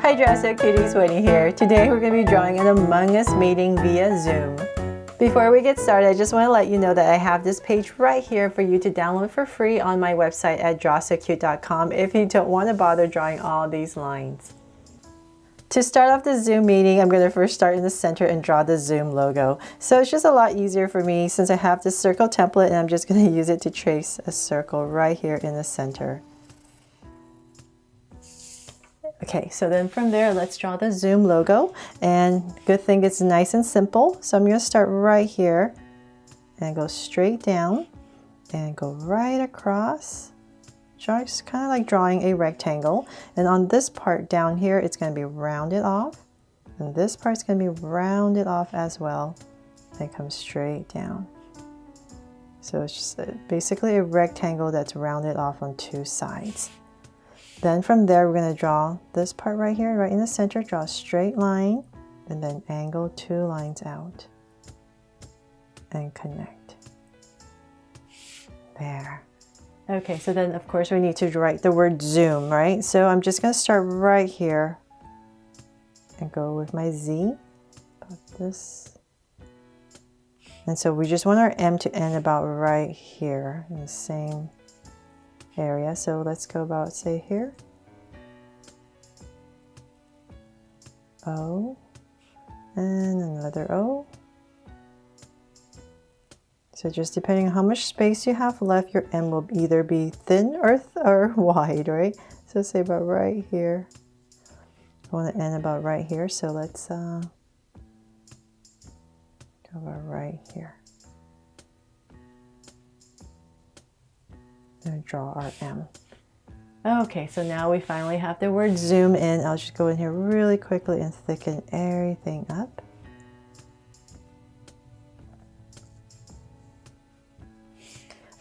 Hi Dresser Cuties, Winnie here. Today we're going to be drawing an Among Us meeting via Zoom. Before we get started, I just want to let you know that I have this page right here for you to download for free on my website at drawsocute.com if you don't want to bother drawing all these lines. To start off the Zoom meeting, I'm going to first start in the center and draw the Zoom logo. So it's just a lot easier for me since I have this circle template and I'm just going to use it to trace a circle right here in the center. Okay, so then from there, let's draw the Zoom logo. And good thing it's nice and simple. So I'm going to start right here and go straight down and go right across. Just kind of like drawing a rectangle. And on this part down here, it's going to be rounded off. And this part's going to be rounded off as well. And come straight down. So it's just basically a rectangle that's rounded off on two sides. Then from there, we're going to draw this part right here, right in the center, draw a straight line, and then angle two lines out and connect. There. Okay, so then of course we need to write the word Zoom, right? So I'm just going to start right here and go with my Z, about this. And so we just want our M to end about right here in the same area. So let's go about, say, here. O and another O. So just depending on how much space you have left, your M will either be thin or wide, right? So say about right here. I want to end about right here, so let's go about right here. And draw our M. Okay, so now we finally have the word Zoom in. I'll just go in here really quickly and thicken everything up.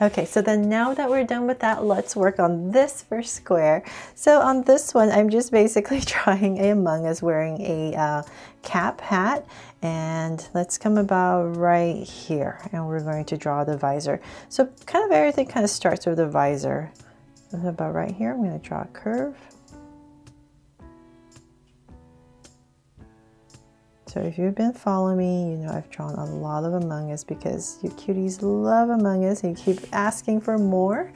Okay, so then now that we're done with that, let's work on this first square. So on this one, I'm just basically drawing a Among Us wearing a cap hat. And let's come about right here. And we're going to draw the visor. So kind of everything kind of starts with the visor. So about right here, I'm going to draw a curve. So if you've been following me, you know I've drawn a lot of Among Us because you cuties love Among Us and you keep asking for more.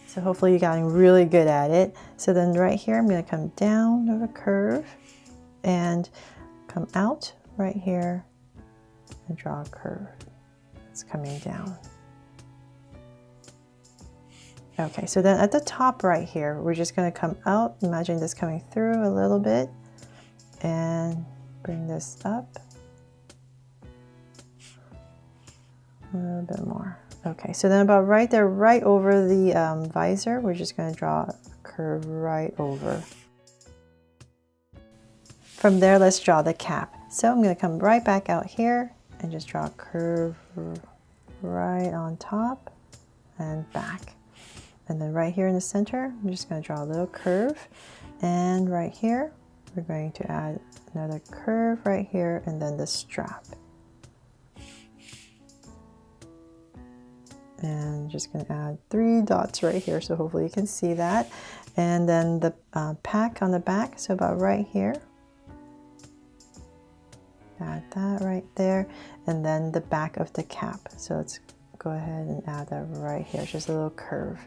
So hopefully you're getting really good at it. So then right here, I'm going to come down of a curve and come out right here and draw a curve. It's coming down. Okay, so then at the top right here, we're just going to come out. Imagine this coming through a little bit and bring this up a little bit more. Okay, so then about right there, right over the visor, we're just going to draw a curve right over. From there, let's draw the cap. So I'm going to come right back out here and just draw a curve right on top and back. And then right here in the center, I'm just going to draw a little curve. And right here, we're going to add another curve right here and then the strap. And just going to add 3 dots right here, so hopefully you can see that. And then the pack on the back, so about right here. Add that right there. And then the back of the cap. So let's go ahead and add that right here, just a little curve.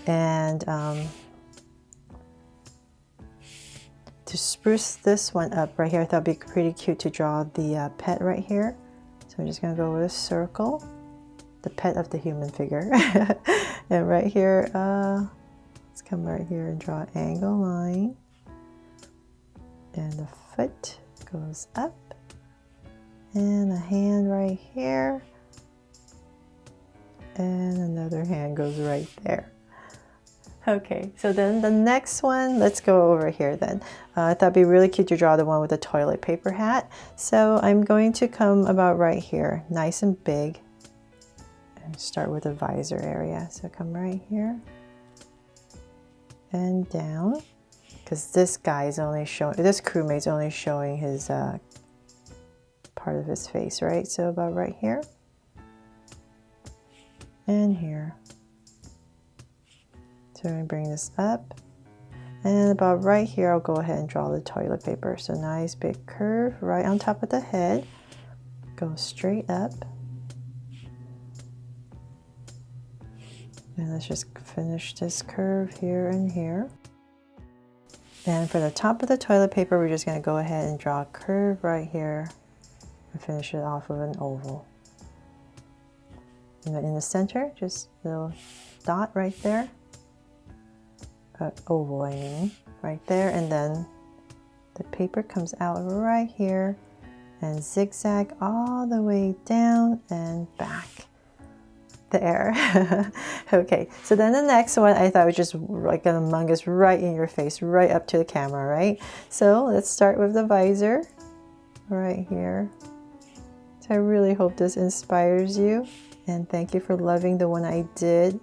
And to spruce this one up right here, I thought it'd be pretty cute to draw the pet right here. So I'm just going to go with a circle, the pet of the human figure. And right here, let's come right here and draw an angle line. And the foot goes up. And a hand right here. And another hand goes right there. Okay, so then the next one, let's go over here then. I thought it'd be really cute to draw the one with the toilet paper hat. So I'm going to come about right here, nice and big, and start with the visor area. So come right here and down, because this guy is only showing, this crewmate's only showing his part of his face, right? So about right here and here. So I'm going to bring this up And about right here, I'll go ahead and draw the toilet paper. So nice big curve right on top of the head. Go straight up. And let's just finish this curve here and here. And for the top of the toilet paper, we're just going to go ahead and draw a curve right here and finish it off with an oval. And then in the center, just a little dot right there. Oval, I mean, right there. And then the paper comes out right here and zigzag all the way down and back. There. Okay, so then the next one I thought was just like an Among Us right in your face, right up to the camera, right? So let's start with the visor right here. So I really hope this inspires you, and thank you for loving the one I did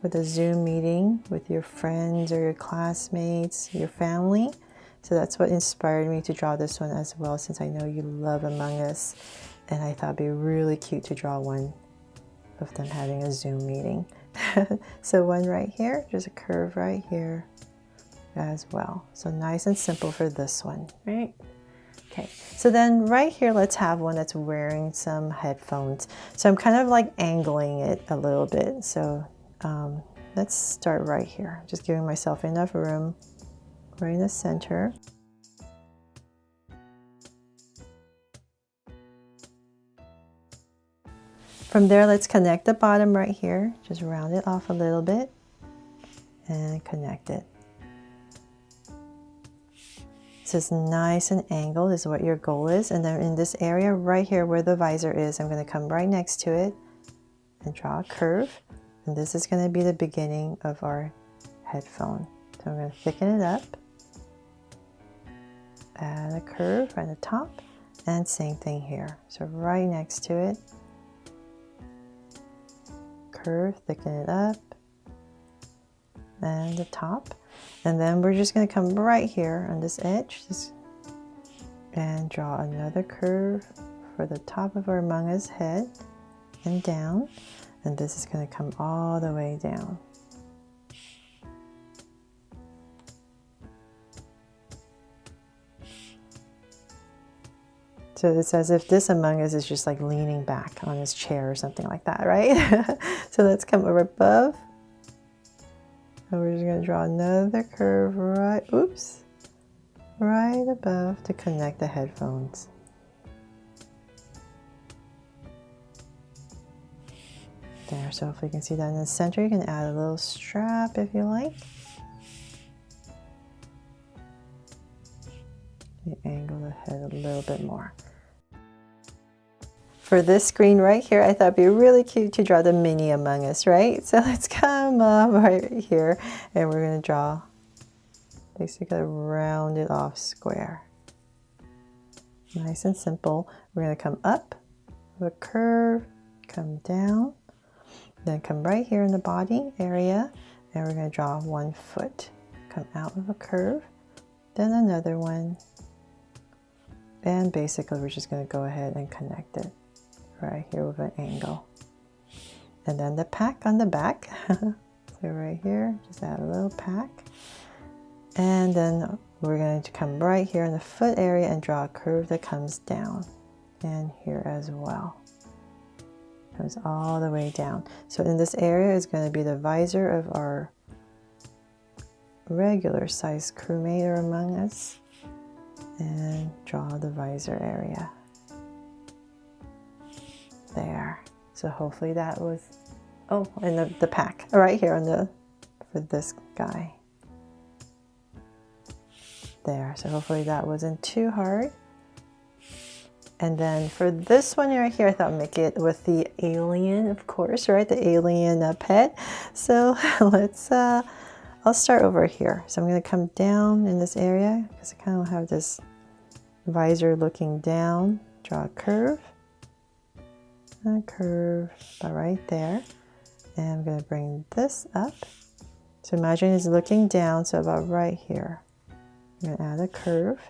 with a Zoom meeting with your friends or your classmates, your family. So that's what inspired me to draw this one as well, since I know you love Among Us, and I thought it'd be really cute to draw one of them having a Zoom meeting. So one right here, just a curve right here as well. So nice and simple for this one, right? Okay, so then right here, let's have one that's wearing some headphones. So I'm kind of like angling it a little bit. So let's start right here. Just giving myself enough room right in the center. From there, let's connect the bottom right here. Just round it off a little bit and connect it. So it's nice and angled is what your goal is. And then in this area right here where the visor is, I'm going to come right next to it and draw a curve. And this is going to be the beginning of our headphone. So I'm going to thicken it up, add a curve at the top, and same thing here. So right next to it, curve, thicken it up, and the top. And then we're just going to come right here on this edge and draw another curve for the top of our Among Us head and down. And this is going to come all the way down. So it's as if this Among Us is just like leaning back on his chair or something like that, right? So let's come over above. And we're just going to draw another curve right above to connect the headphones. There, so if you can see that in the center, you can add a little strap if you like. You angle the head a little bit more. For this screen right here, I thought it'd be really cute to draw the mini Among Us, right? So let's come up right here and we're going to draw basically a rounded off square. Nice and simple. We're going to come up with a curve, come down, then come right here in the body area, and we're going to draw 1 foot. Come out with a curve, then another one, and basically we're just going to go ahead and connect it right here with an angle. And then the pack on the back. So right here, just add a little pack. And then we're going to come right here in the foot area and draw a curve that comes down. And here as well. Comes all the way down. So in this area is going to be the visor of our regular size crewmate or Among Us. And draw the visor area. There. So hopefully that was, oh, and the pack right here on the, for this guy. There. So hopefully that wasn't too hard. And then for this one right here, I thought make it with the alien, of course, right? The alien pet. So let's, I'll start over here. So I'm going to come down in this area because I kind of have this visor looking down. Draw a curve about right there. And I'm going to bring this up. So imagine it's looking down, so about right here. I'm going to add a curve.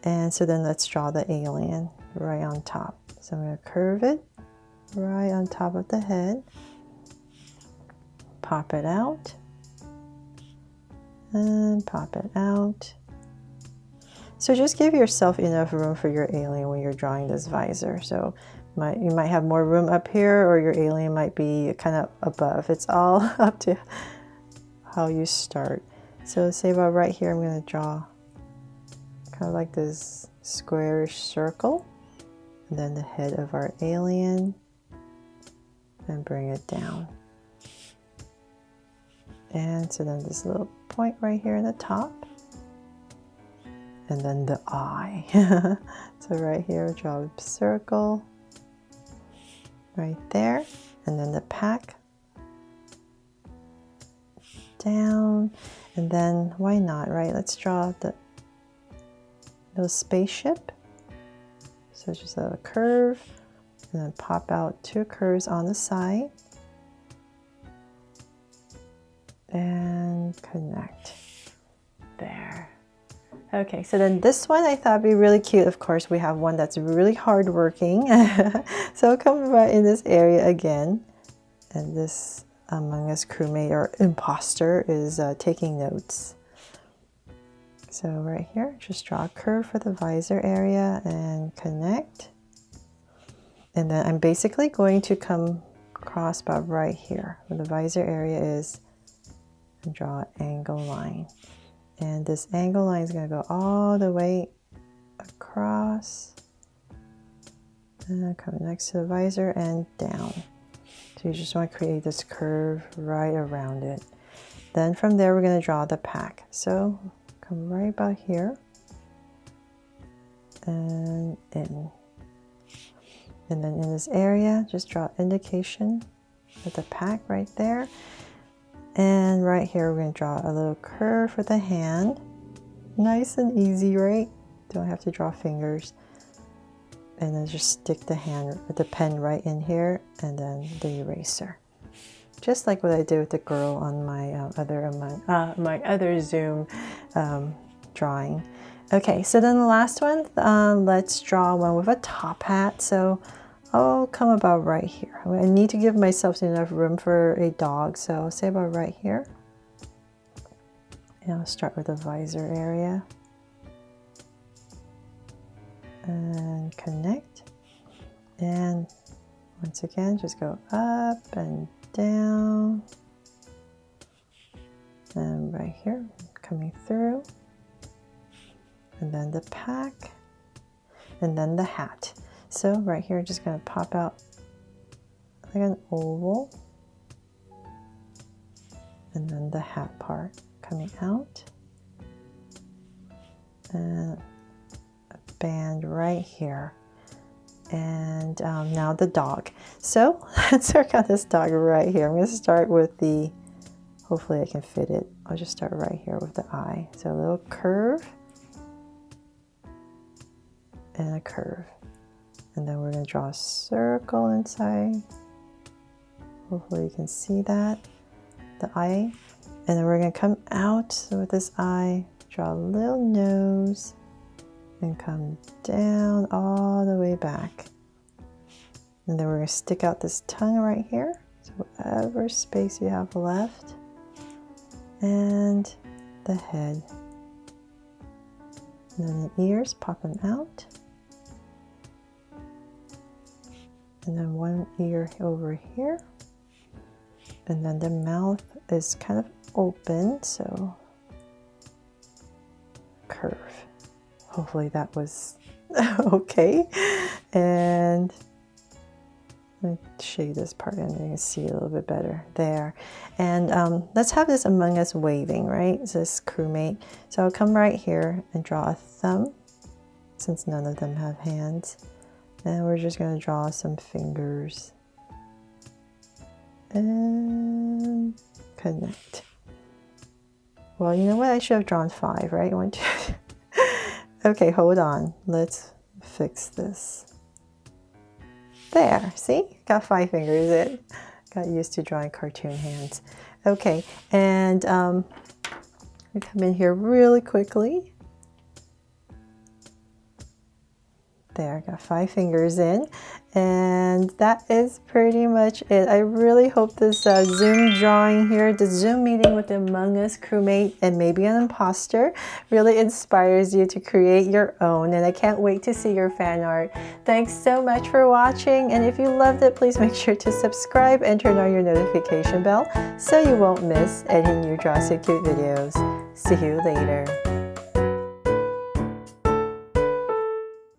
And so then let's draw the alien right on top. So I'm going to curve it right on top of the head. Pop it out. and pop it out. So just give yourself enough room for your alien when you're drawing this visor. So you might have more room up here, or your alien might be kind of above. It's all up to how you start. So say about right here, I'm going to draw kind of like this squarish circle, and then the head of our alien, and bring it down. And so then this little point right here in the top, and then the eye. So right here, draw a circle right there, and then the pack down, and then why not, right? Let's draw the little spaceship. So just a curve, and then pop out 2 curves on the side, and connect there. Okay, so then this one I thought would be really cute. Of course, we have one that's really hard working. So come right in this area again, and this Among Us crewmate or imposter is taking notes. So right here, just draw a curve for the visor area and connect. And then I'm basically going to come across about right here where the visor area is, and draw an angle line. And this angle line is going to go all the way across, and then come next to the visor and down. So you just want to create this curve right around it. Then from there, we're going to draw the pack. So come right about here and in. And then in this area, just draw indication with the pack right there. And right here, we're going to draw a little curve for the hand. Nice and easy, right? Don't have to draw fingers. And then just stick the hand, the pen right in here, and then the eraser. Just like what I did with the girl on my other Zoom drawing. Okay, so then the last one, let's draw one with a top hat. So I'll come about right here. I need to give myself enough room for a dog, so I'll say about right here. And I'll start with the visor area. And connect. And once again, just go up and down. And right here, coming through. And then the pack. And then the hat. So right here, just going to pop out like an oval, and then the hat part coming out, and a band right here, and now the dog. So let's work on this dog right here. I'm going to start with the, hopefully I can fit it. I'll just start right here with the eye. So a little curve and a curve. And then we're going to draw a circle inside. Hopefully you can see that, the eye. And then we're going to come out with this eye, draw a little nose, and come down all the way back. And then we're going to stick out this tongue right here. So whatever space you have left. And the head. And then the ears, pop them out. And then one ear over here. And then the mouth is kind of open, so curve. Hopefully that was okay. And let me shade this part and you can see a little bit better there. And let's have this Among Us waving, right? It's this crewmate. So I'll come right here and draw a thumb, since none of them have hands. And we're just going to draw some fingers. And connect. Well, you know what? I should have drawn 5, right? 1, 2. Okay, hold on. Let's fix this. There, see? Got 5 fingers. It got used to drawing cartoon hands. Okay, and we come in here really quickly. There, got 5 fingers in, and that is pretty much it. I really hope this Zoom drawing here, the Zoom meeting with the Among Us crewmate and maybe an imposter, really inspires you to create your own, and I can't wait to see your fan art. Thanks so much for watching, and if you loved it, please make sure to subscribe and turn on your notification bell so you won't miss any new Draw So Cute videos. See you later.